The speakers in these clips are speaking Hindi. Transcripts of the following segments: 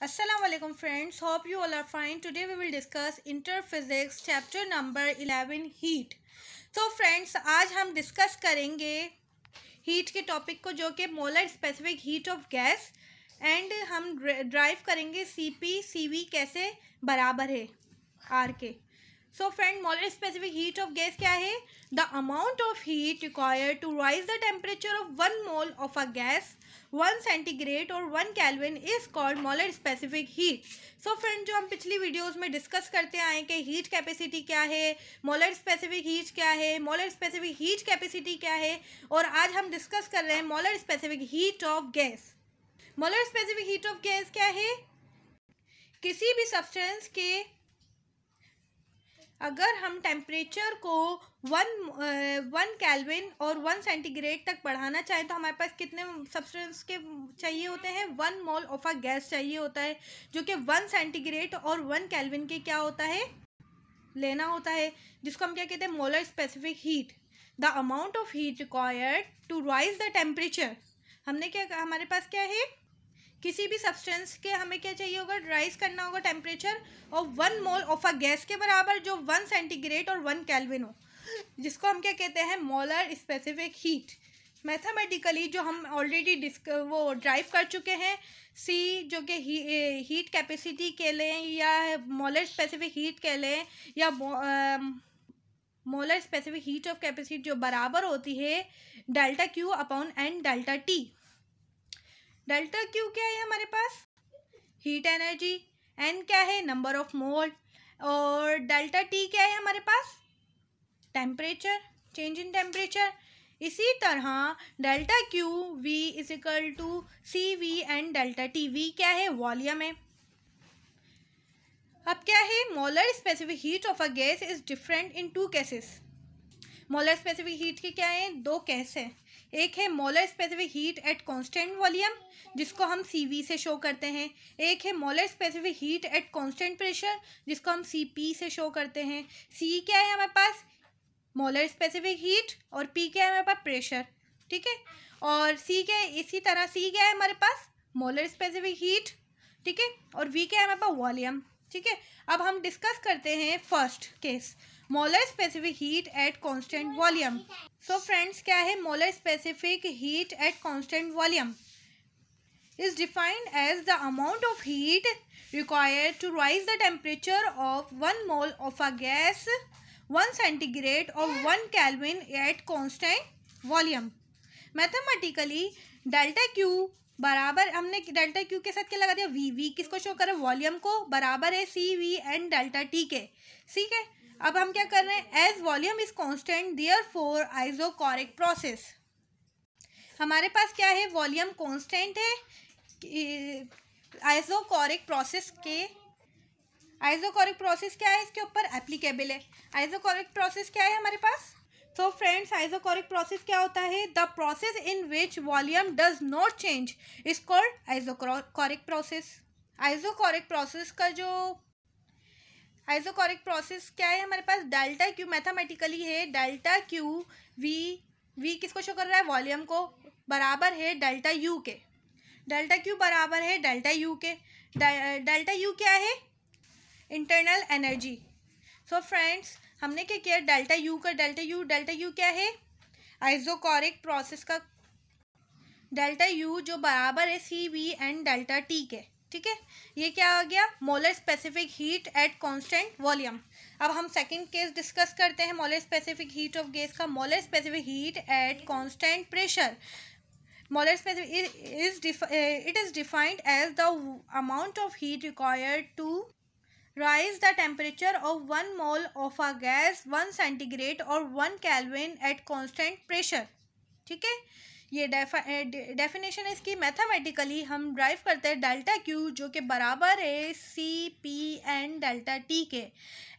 Assalamualaikum friends, hope you all are fine. Today we will discuss Interphysics chapter number 11 heat. So friends, आज हम डिस्कस करेंगे हीट के टॉपिक को, जो कि molar specific heat of gas, and हम ड्राइव करेंगे CP/CV कैसे बराबर है R के. So friend, molar specific heat of gas क्या है? The amount of heat required to raise the temperature of 1 mole of a gas 1 centigrade और 1 kelvin is called molar specific heat. So friend, जो हम पिछली वीडियोस में डिस्कस करते आए कि हीट कैपेसिटी क्या है, मोलर स्पेसिफिक हीट क्या है, मोलर स्पेसिफिक हीट कैपेसिटी क्या है, और आज हम डिस्कस कर रहे हैं molar specific heat of gas. Molar specific heat of gas क्या है? किसी भी सब्सटेंस के अगर हम टेम्परेचर को 1 केल्विन और 1 सेंटीग्रेड तक बढ़ाना चाहें तो हमारे पास कितने सब्सटेंस के चाहिए होते हैं? 1 मोल ऑफ अ गैस चाहिए होता है, जो कि 1 सेंटीग्रेड और 1 केल्विन के क्या होता है, लेना होता है, जिसको हम क्या कहते हैं? Molar specific heat. The amount of heat required to raise the temperature. हमने क्या, हमारे पास क्या है? किसी भी सब्सटेंस के हमें क्या चाहिए होगा? राइज करना होगा टेम्परेचर और 1 मोल ऑफ अ गैस के बराबर, जो 1 सेंटीग्रेड और 1 केल्विन हो, जिसको हम क्या कहते हैं? Molar specific heat. मैथमेटिकली जो हम ऑलरेडी वो ड्राइव कर चुके हैं, C जो कि हीट कैपेसिटी के लें या मोलर स्पेसिफिक हीट के लें या molar specific heat of capacity, जो बराबर होती है delta Q upon N delta T. Delta Q क्या है हमारे पास? Heat energy. N क्या है? Number of mole. और डेल्टा T क्या है हमारे पास? Temperature, change in temperature. इसी तरह delta Q V is equal to CV and delta T. V क्या है? वॉल्यूम है. अब क्या है? Molar specific heat of a gas is different in 2 cases. Molar specific heat के क्या है? 2 केस है. एक है molar specific heat at constant volume, जिसको हम CV से शो करते हैं. एक है molar specific heat at constant pressure, जिसको हम CP से शो करते हैं. C क्या है हमारे पास? Molar specific heat. और P क्या है हमारे पास? प्रेशर. ठीक है. और C क्या है? इसी तरह C क्या है हमारे पास? Molar specific heat. ठीक है. और V क्या है हमारे पास? वॉल्यूम. ठीक है. अब हम डिस्कस करते हैं first case, molar specific heat at constant volume. So friends, क्या है molar specific heat at constant volume? is defined as the amount of heat required to rise the temperature of 1 mole of a gas 1 centigrade or 1 Kelvin at constant volume. Mathematically delta Q बराबर, हमने डेल्टा Q के साथ क्या लगा दिया? V किसको शो कर रहे हैं? वॉल्यूम को. बराबर है CV एंड डेल्टा T के. ठीक है. अब हम क्या कर रहे हैं? As volume is constant therefore isochoric process. हमारे पास क्या है? वॉल्यूम कॉन्स्टेंट है. आइसोकोरिक प्रोसेस के, आइसोकोरिक प्रोसेस क्या है? इसके ऊपर एप्लीकेबल है. आइसोकोरिक प्रोसेस क्या है हमारे पास? सो फ्रेंड्स, आइसोकोरिक प्रोसेस क्या होता है? The process in which volume does not change is called isochoric process. Isochoric process का जो आइसोकोरिक प्रोसेस क्या है हमारे पास? डेल्टा Q मैथमेटिकली है डेल्टा Q V किसको शो कर रहा है? वॉल्यूम को. बराबर है डेल्टा U के. डेल्टा Q बराबर है डेल्टा U के. डेल्टा U क्या है? Internal energy. सो फ्रेंड्स, हमने क्या किया? डेल्टा U क्या है? आइसोकोरिक प्रोसेस का डेल्टा U, जो बराबर है CV एंड डेल्टा T के. ठीक है. ये क्या आ गया? Molar specific heat at constant volume. अब हम सेकंड केस डिस्कस करते हैं molar specific heat of gas का. Molar specific heat at constant pressure. Molar specific it is defined as the amount of heat required to rise the temperature of 1 mole of a gas 1 centigrade or 1 Kelvin at constant pressure. ठीक है. ये डेफिनेशन है इसकी. मैथमेटिकली हम ड्राइव करते हैं डेल्टा Q, जो कि बराबर है CP एंड डेल्टा T के.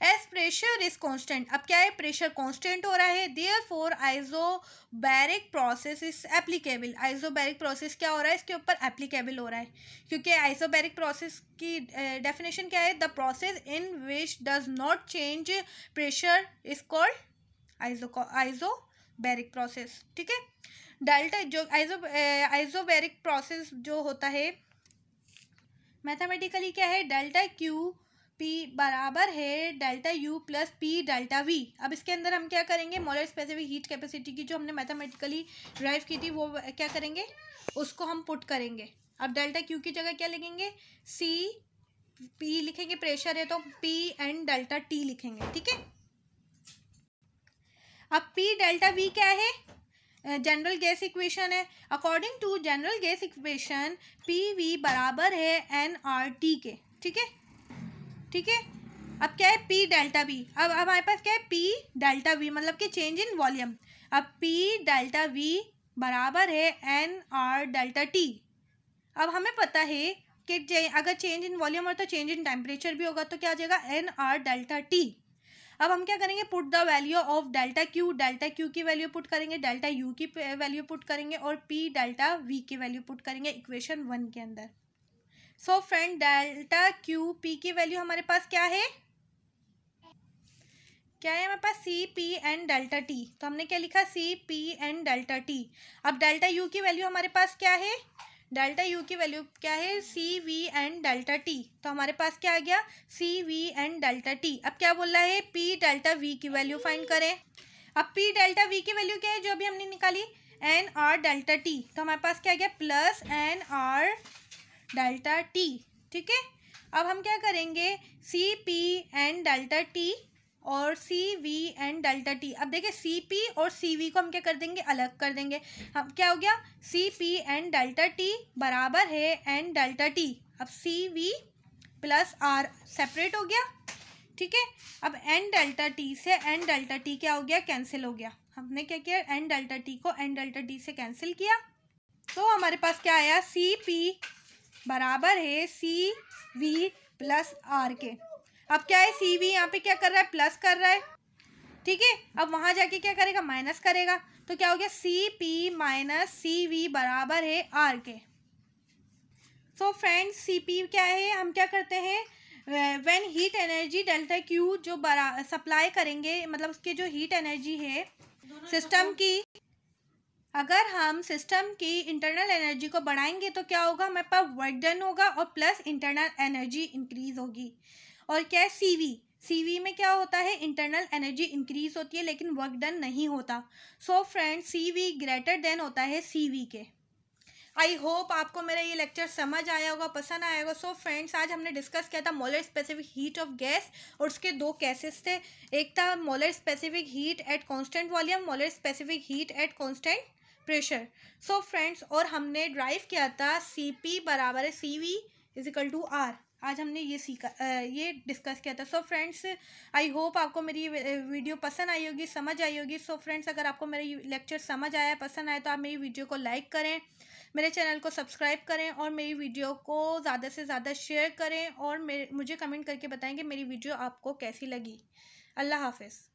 As pressure is constant. अब क्या है? प्रेशर कांस्टेंट हो रहा है, therefore isobaric process is applicable. Isobaric process क्या हो रहा है? इसके ऊपर एप्लीकेबल हो रहा है, क्योंकि आइसोबैरिक प्रोसेस की डेफिनेशन क्या है? The process in which does not change pressure is called isobaric process. ठीक है. डेल्टा जो आइसोबैरिक प्रोसेस जो होता है, मैथमेटिकली क्या है, डेल्टा क्यू पी बराबर है delta U plus P delta we. अब इसके अंदर हम क्या करेंगे, मोलर स्पेसिफिक हीट कैपेसिटी की जो हमने मैथमेटिकली ड्राइव की थी वो क्या करेंगे, उसको हम पुट करेंगे। अब डेल्टा क्यू की जगह क्या लिखेंगे, सी पी लिखेंगे, प्रेशर है तो पी एंड डेल्टा टी लिखेंगे, ठीक है। अब पी डेल्टा वी क्या है, जनरल गैस इक्वेशन है। According to general gas equation P V बराबर है एन आर टी के, ठीक है, ठीक है। अब क्या है, पी डेल्टा वी, अब हमारे पास क्या है, पी डेल्टा वी मतलब कि चेंज इन वॉल्यूम। अब पी डेल्टा वी बराबर है एन आर डेल्टा टी। अब हमें पता है कि अगर चेंज इन वॉल्यूम और तो चेंज इन टेम्परेचर भी होगा तो क्या आ जाएगा, एन आर डेल्टा टी। अब हम क्या करेंगे, put the value of delta Q की वैल्यू पुट करेंगे, डेल्टा यू की वैल्यू पुट करेंगे और पी डेल्टा वी की वैल्यू पुट करेंगे इक्वेशन 1 के अंदर। So friend, delta Q P की वैल्यू हमारे पास क्या है, हमारे पास C P N delta T. तो हमने क्या लिखा, C P N delta T. अब डेल्टा यू की वैल्यू हमारे पास क्या है, डेल्टा यू की वैल्यू क्या है, C V n delta T. तो हमारे पास क्या आ गया, सी वी एन डेल्टा टी। अब क्या बोल रहा है, पी डेल्टा वी की वैल्यू फाइंड करें। अब पी डेल्टा वी की वैल्यू क्या है, जो अभी हमने निकाली, एन आर डेल्टा टी। तो हमारे पास क्या आ गया, plus n R delta T, ठीक है। अब हम क्या करेंगे, C P N delta T और C V n delta T. अब देखिए सी पी और सी वी को हम क्या कर देंगे, अलग कर देंगे। हम क्या हो गया, C P N delta T बराबर है एन डेल्टा टी। अब C V plus R separate हो गया, ठीक है। अब एन डेल्टा टी से एन डेल्टा टी क्या हो गया, कैंसिल हो गया। हमने क्या किया, एन डेल्टा टी को एन डेल्टा टी से कैंसिल किया तो हमारे पास क्या आया, सी पी बराबर है सी वी प्लस आर के। अब क्या है, सी वी यहाँ पे क्या कर रहा है, प्लस कर रहा है, ठीक है। अब वहाँ जाके क्या करेगा, माइनस करेगा। तो क्या हो गया, C P minus C V बराबर है आर के। सो फ्रेंड्स, सी पी क्या है, हम क्या करते हैं, when heat energy delta Q जो सप्लाई करेंगे, मतलब उसकी जो हीट एनर्जी है सिस्टम की, अगर हम सिस्टम की इंटरनल एनर्जी को बढ़ाएंगे तो क्या होगा, हमारे पास वर्क डन होगा और प्लस इंटरनल एनर्जी इंक्रीज होगी। और क्या है, सीवी में क्या होता है, इंटरनल एनर्जी इंक्रीज होती है लेकिन वर्क डन नहीं होता। So friends, CV greater than होता है सीवी के। आई होप आपको मेरा ये लेक्चर समझ आया होगा, पसंद आया होगा। सो फ्रेंड्स, आज हमने डिस्कस किया था molar specific heat of gas और उसके दो केसेस थे। एक था molar specific heat at constant volume, molar specific heat at constant pressure. So friends, और हमने ड्राइव किया था सी पी बराबर है C V is equal to R. आज हमने ये सीखा, ये डिस्कस किया था। सो फ्रेंड्स, आई होप आपको मेरी वीडियो पसंद आई होगी, समझ आई होगी। सो फ्रेंड्स, अगर आपको मेरा लेक्चर समझ आया, पसंद आया तो आप मेरी वीडियो को लाइक करें, मेरे चैनल को सब्सक्राइब करें और मेरी वीडियो को ज़्यादा से ज़्यादा शेयर करें और मुझे कमेंट करके बताएं कि मेरी वीडियो आपको कैसी लगी। अल्लाह हाफ़िज़।